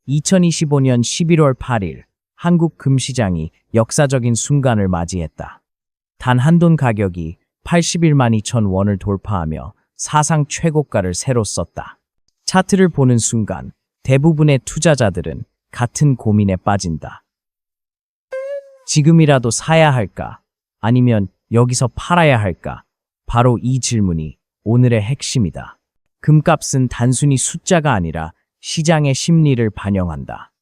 2025년 11월 8일 한국 금시장이 역사적인 순간을 맞이했다. 단 한돈 가격이 81만 2천 원을 돌파하며 사상 최고가를 새로 썼다. 차트를 보는 순간 대부분의 투자자들은 같은 고민에 빠진다. 지금이라도 사야 할까? 아니면 여기서 팔아야 할까? 바로 이 질문이 오늘의 핵심이다. 금값은 단순히 숫자가 아니라 시장의 심리를 반영한다.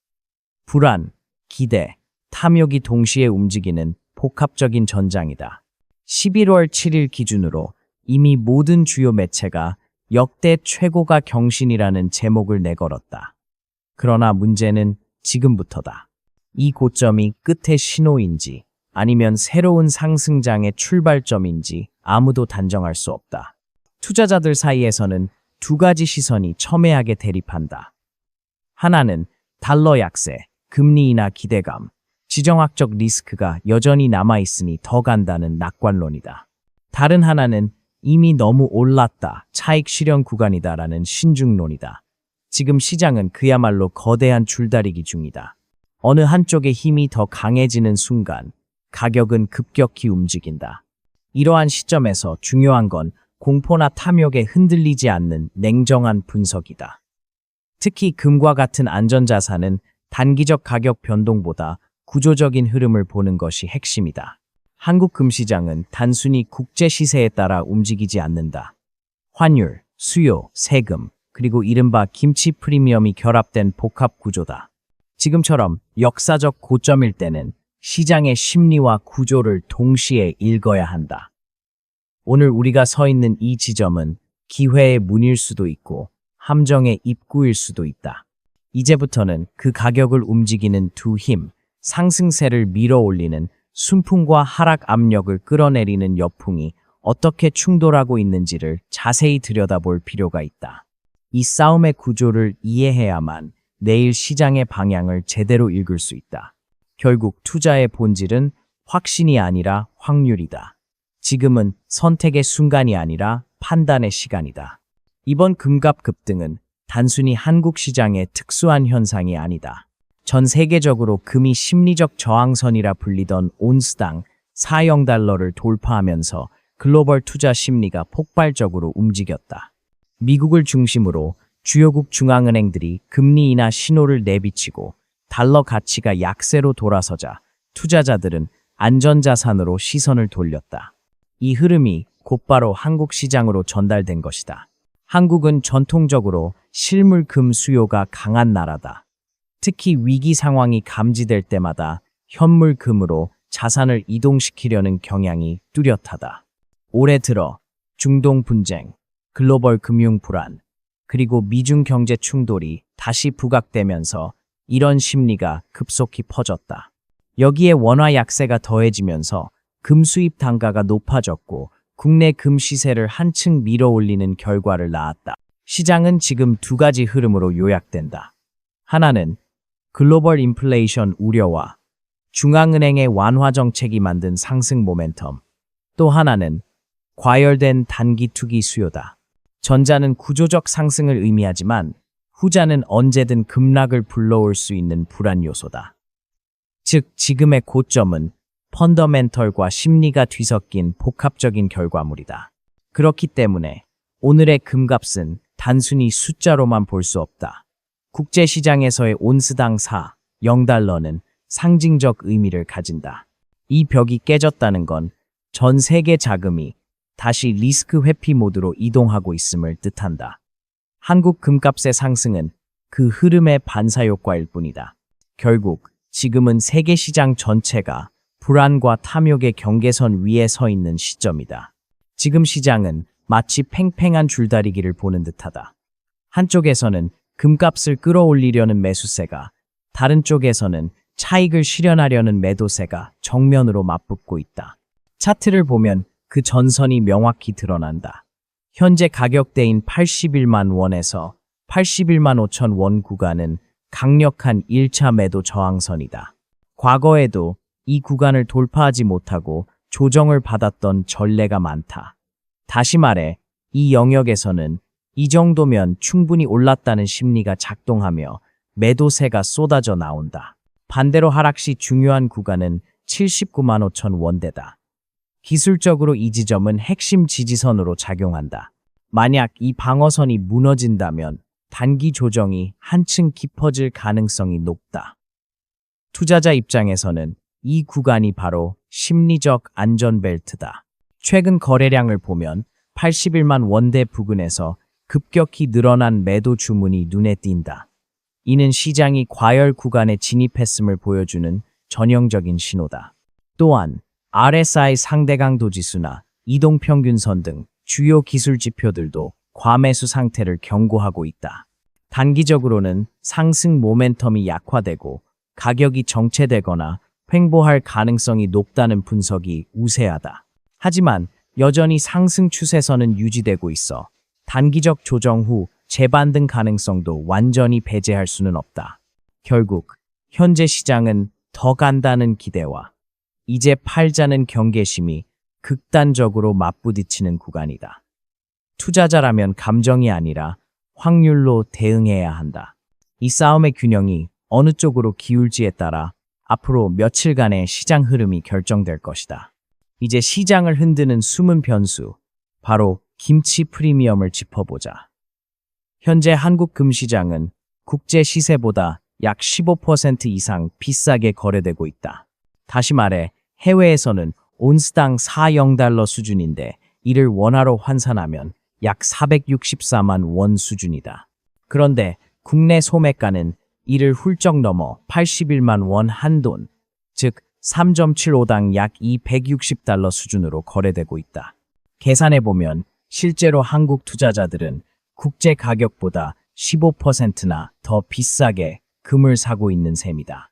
불안, 기대, 탐욕이 동시에 움직이는 복합적인 전장이다. 11월 7일 기준으로 이미 모든 주요 매체가 역대 최고가 경신이라는 제목을 내걸었다. 그러나 문제는 지금부터다. 이 고점이 끝의 신호인지 아니면 새로운 상승장의 출발점인지 아무도 단정할 수 없다. 투자자들 사이에서는 두 가지 시선이 첨예하게 대립한다. 하나는 달러 약세, 금리 인하 기대감, 지정학적 리스크가 여전히 남아있으니 더 간다는 낙관론이다. 다른 하나는 이미 너무 올랐다, 차익 실현 구간이다라는 신중론이다. 지금 시장은 그야말로 거대한 줄다리기 중이다. 어느 한쪽의 힘이 더 강해지는 순간 가격은 급격히 움직인다. 이러한 시점에서 중요한 건 공포나 탐욕에 흔들리지 않는 냉정한 분석이다. 특히 금과 같은 안전자산은 단기적 가격 변동보다 구조적인 흐름을 보는 것이 핵심이다. 한국 금시장은 단순히 국제 시세에 따라 움직이지 않는다. 환율, 수요, 세금, 그리고 이른바 김치 프리미엄이 결합된 복합 구조다. 지금처럼 역사적 고점일 때는 시장의 심리와 구조를 동시에 읽어야 한다. 오늘 우리가 서 있는 이 지점은 기회의 문일 수도 있고 함정의 입구일 수도 있다. 이제부터는 그 가격을 움직이는 두 힘, 상승세를 밀어올리는 순풍과 하락 압력을 끌어내리는 여풍이 어떻게 충돌하고 있는지를 자세히 들여다볼 필요가 있다. 이 싸움의 구조를 이해해야만 내일 시장의 방향을 제대로 읽을 수 있다. 결국 투자의 본질은 확신이 아니라 확률이다. 지금은 선택의 순간이 아니라 판단의 시간이다. 이번 금값 급등은 단순히 한국 시장의 특수한 현상이 아니다. 전 세계적으로 금이 심리적 저항선이라 불리던 온스당 4.0달러를 돌파하면서 글로벌 투자 심리가 폭발적으로 움직였다. 미국을 중심으로 주요국 중앙은행들이 금리 인하 신호를 내비치고 달러 가치가 약세로 돌아서자 투자자들은 안전자산으로 시선을 돌렸다. 이 흐름이 곧바로 한국 시장으로 전달된 것이다. 한국은 전통적으로 실물 금 수요가 강한 나라다. 특히 위기 상황이 감지될 때마다 현물 금으로 자산을 이동시키려는 경향이 뚜렷하다. 올해 들어 중동 분쟁, 글로벌 금융 불안, 그리고 미중 경제 충돌이 다시 부각되면서 이런 심리가 급속히 퍼졌다. 여기에 원화 약세가 더해지면서 금 수입 단가가 높아졌고 국내 금 시세를 한층 밀어올리는 결과를 낳았다. 시장은 지금 두 가지 흐름으로 요약된다. 하나는 글로벌 인플레이션 우려와 중앙은행의 완화 정책이 만든 상승 모멘텀, 또 하나는 과열된 단기 투기 수요다. 전자는 구조적 상승을 의미하지만 후자는 언제든 급락을 불러올 수 있는 불안 요소다. 즉, 지금의 고점은 펀더멘털과 심리가 뒤섞인 복합적인 결과물이다. 그렇기 때문에 오늘의 금값은 단순히 숫자로만 볼 수 없다. 국제시장에서의 온스당 4.0달러는 상징적 의미를 가진다. 이 벽이 깨졌다는 건 전 세계 자금이 다시 리스크 회피 모드로 이동하고 있음을 뜻한다. 한국 금값의 상승은 그 흐름의 반사효과일 뿐이다. 결국 지금은 세계 시장 전체가 불안과 탐욕의 경계선 위에 서 있는 시점이다. 지금 시장은 마치 팽팽한 줄다리기를 보는 듯하다. 한쪽에서는 금값을 끌어올리려는 매수세가, 다른 쪽에서는 차익을 실현하려는 매도세가 정면으로 맞붙고 있다. 차트를 보면 그 전선이 명확히 드러난다. 현재 가격대인 81만 원에서 81만 5천 원 구간은 강력한 1차 매도 저항선이다. 과거에도 이 구간을 돌파하지 못하고 조정을 받았던 전례가 많다. 다시 말해, 이 영역에서는 이 정도면 충분히 올랐다는 심리가 작동하며 매도세가 쏟아져 나온다. 반대로 하락 시 중요한 구간은 79만 5천 원대다. 기술적으로 이 지점은 핵심 지지선으로 작용한다. 만약 이 방어선이 무너진다면 단기 조정이 한층 깊어질 가능성이 높다. 투자자 입장에서는 이 구간이 바로 심리적 안전벨트다. 최근 거래량을 보면 81만 원대 부근에서 급격히 늘어난 매도 주문이 눈에 띈다. 이는 시장이 과열 구간에 진입했음을 보여주는 전형적인 신호다. 또한 RSI 상대 강도 지수나 이동평균선 등 주요 기술 지표들도 과매수 상태를 경고하고 있다. 단기적으로는 상승 모멘텀이 약화되고 가격이 정체되거나 횡보할 가능성이 높다는 분석이 우세하다. 하지만 여전히 상승 추세선은 유지되고 있어 단기적 조정 후 재반등 가능성도 완전히 배제할 수는 없다. 결국 현재 시장은 더 간다는 기대와 이제 팔자는 경계심이 극단적으로 맞부딪히는 구간이다. 투자자라면 감정이 아니라 확률로 대응해야 한다. 이 싸움의 균형이 어느 쪽으로 기울지에 따라 앞으로 며칠간의 시장 흐름이 결정될 것이다. 이제 시장을 흔드는 숨은 변수, 바로 김치 프리미엄을 짚어보자. 현재 한국 금시장은 국제 시세보다 약 15% 이상 비싸게 거래되고 있다. 다시 말해 해외에서는 온스당 40달러 수준인데 이를 원화로 환산하면 약 464만 원 수준이다. 그런데 국내 소매가는 이를 훌쩍 넘어 81만 원 한돈, 즉 3.75당 약 260달러 수준으로 거래되고 있다. 계산해보면 실제로 한국 투자자들은 국제 가격보다 15%나 더 비싸게 금을 사고 있는 셈이다.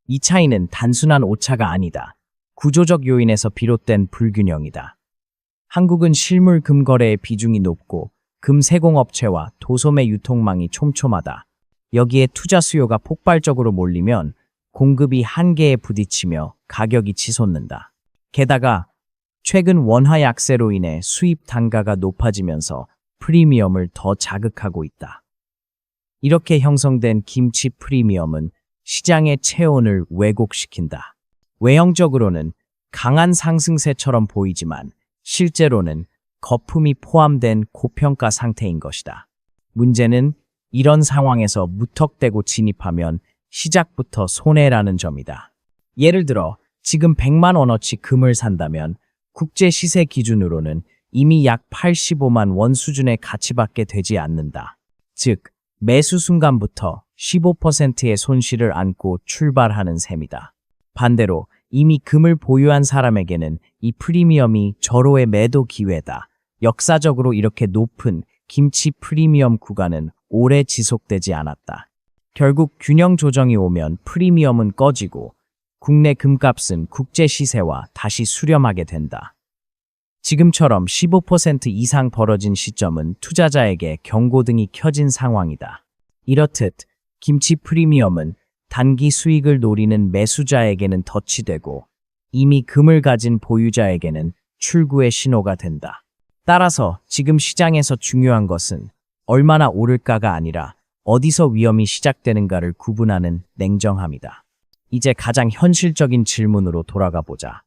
이 차이는 단순한 오차가 아니다. 구조적 요인에서 비롯된 불균형이다. 한국은 실물 금 거래의 비중이 높고 금 세공업체와 도소매 유통망이 촘촘하다. 여기에 투자 수요가 폭발적으로 몰리면 공급이 한계에 부딪히며 가격이 치솟는다. 게다가 최근 원화 약세로 인해 수입 단가가 높아지면서 프리미엄을 더 자극하고 있다. 이렇게 형성된 김치 프리미엄은 시장의 체온을 왜곡시킨다. 외형적으로는 강한 상승세처럼 보이지만 실제로는 거품이 포함된 고평가 상태인 것이다. 문제는 이런 상황에서 무턱대고 진입하면 시작부터 손해라는 점이다. 예를 들어 지금 100만 원어치 금을 산다면 국제 시세 기준으로는 이미 약 85만 원 수준의 가치밖에 되지 않는다. 즉, 매수 순간부터 15%의 손실을 안고 출발하는 셈이다. 반대로 이미 금을 보유한 사람에게는 이 프리미엄이 절호의 매도 기회다. 역사적으로 이렇게 높은 김치 프리미엄 구간은 오래 지속되지 않았다. 결국 균형 조정이 오면 프리미엄은 꺼지고 국내 금값은 국제 시세와 다시 수렴하게 된다. 지금처럼 15% 이상 벌어진 시점은 투자자에게 경고등이 켜진 상황이다. 이렇듯 김치 프리미엄은 단기 수익을 노리는 매수자에게는 덫이 되고 이미 금을 가진 보유자에게는 출구의 신호가 된다. 따라서 지금 시장에서 중요한 것은 얼마나 오를까가 아니라 어디서 위험이 시작되는가를 구분하는 냉정함이다. 이제 가장 현실적인 질문으로 돌아가 보자.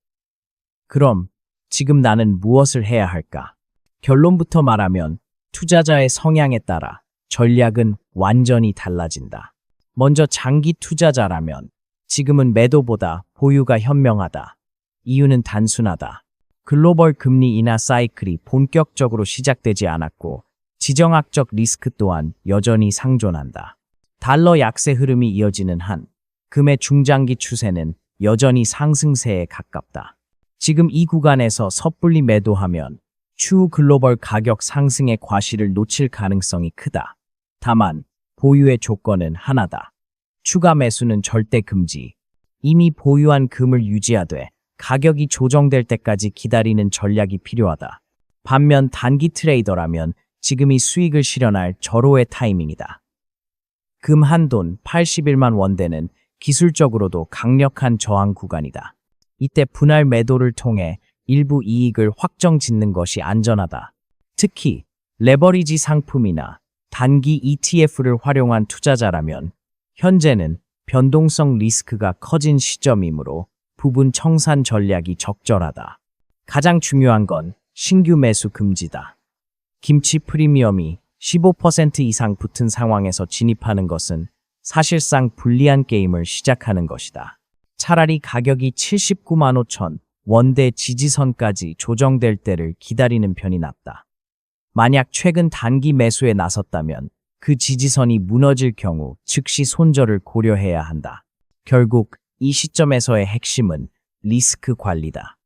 그럼 지금 나는 무엇을 해야 할까? 결론부터 말하면 투자자의 성향에 따라 전략은 완전히 달라진다. 먼저 장기 투자자라면 지금은 매도보다 보유가 현명하다. 이유는 단순하다. 글로벌 금리 인하 사이클이 본격적으로 시작되지 않았고 지정학적 리스크 또한 여전히 상존한다. 달러 약세 흐름이 이어지는 한 금의 중장기 추세는 여전히 상승세에 가깝다. 지금 이 구간에서 섣불리 매도하면 추후 글로벌 가격 상승의 과실을 놓칠 가능성이 크다. 다만 보유의 조건은 하나다. 추가 매수는 절대 금지. 이미 보유한 금을 유지하되 가격이 조정될 때까지 기다리는 전략이 필요하다. 반면 단기 트레이더라면 지금이 수익을 실현할 절호의 타이밍이다. 금 한돈 81만 원대는 기술적으로도 강력한 저항 구간이다. 이때 분할 매도를 통해 일부 이익을 확정 짓는 것이 안전하다. 특히 레버리지 상품이나 단기 ETF를 활용한 투자자라면 현재는 변동성 리스크가 커진 시점이므로 부분 청산 전략이 적절하다. 가장 중요한 건 신규 매수 금지다. 김치 프리미엄이 15% 이상 붙은 상황에서 진입하는 것은 사실상 불리한 게임을 시작하는 것이다. 차라리 가격이 79만 5천 원대 지지선까지 조정될 때를 기다리는 편이 낫다. 만약 최근 단기 매수에 나섰다면 그 지지선이 무너질 경우 즉시 손절을 고려해야 한다. 결국 이 시점에서의 핵심은 리스크 관리다.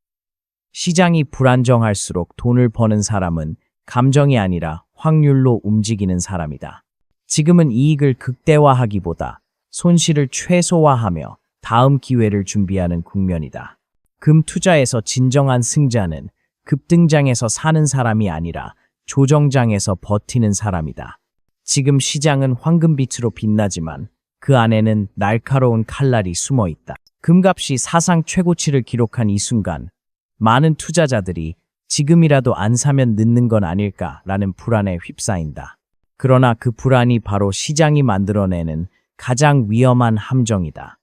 시장이 불안정할수록 돈을 버는 사람은 감정이 아니라 확률로 움직이는 사람이다. 지금은 이익을 극대화하기보다 손실을 최소화하며 다음 기회를 준비하는 국면이다. 금 투자에서 진정한 승자는 급등장에서 사는 사람이 아니라 조정장에서 버티는 사람이다. 지금 시장은 황금빛으로 빛나지만 그 안에는 날카로운 칼날이 숨어 있다. 금값이 사상 최고치를 기록한 이 순간, 많은 투자자들이 지금이라도 안 사면 늦는 건 아닐까라는 불안에 휩싸인다. 그러나 그 불안이 바로 시장이 만들어내는 가장 위험한 함정이다.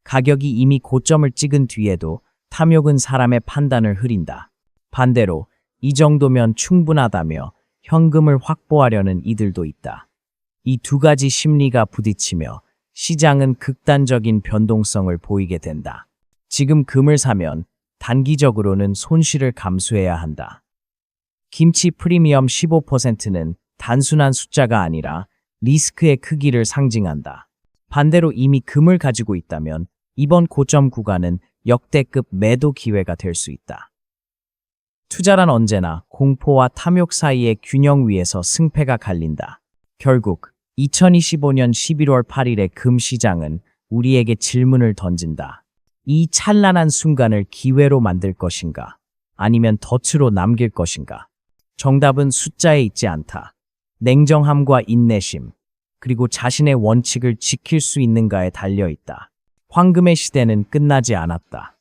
가격이 이미 고점을 찍은 뒤에도 탐욕은 사람의 판단을 흐린다. 반대로 이 정도면 충분하다며 현금을 확보하려는 이들도 있다. 이 두 가지 심리가 부딪히며 시장은 극단적인 변동성을 보이게 된다. 지금 금을 사면 단기적으로는 손실을 감수해야 한다. 김치 프리미엄 15%는 단순한 숫자가 아니라 리스크의 크기를 상징한다. 반대로 이미 금을 가지고 있다면 이번 고점 구간은 역대급 매도 기회가 될 수 있다. 투자란 언제나 공포와 탐욕 사이의 균형 위에서 승패가 갈린다. 결국 2025년 11월 8일의 금 시장은 우리에게 질문을 던진다. 이 찬란한 순간을 기회로 만들 것인가? 아니면 덫으로 남길 것인가? 정답은 숫자에 있지 않다. 냉정함과 인내심, 그리고 자신의 원칙을 지킬 수 있는가에 달려있다. 황금의 시대는 끝나지 않았다.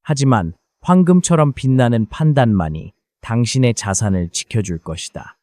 하지만 황금처럼 빛나는 판단만이 당신의 자산을 지켜줄 것이다.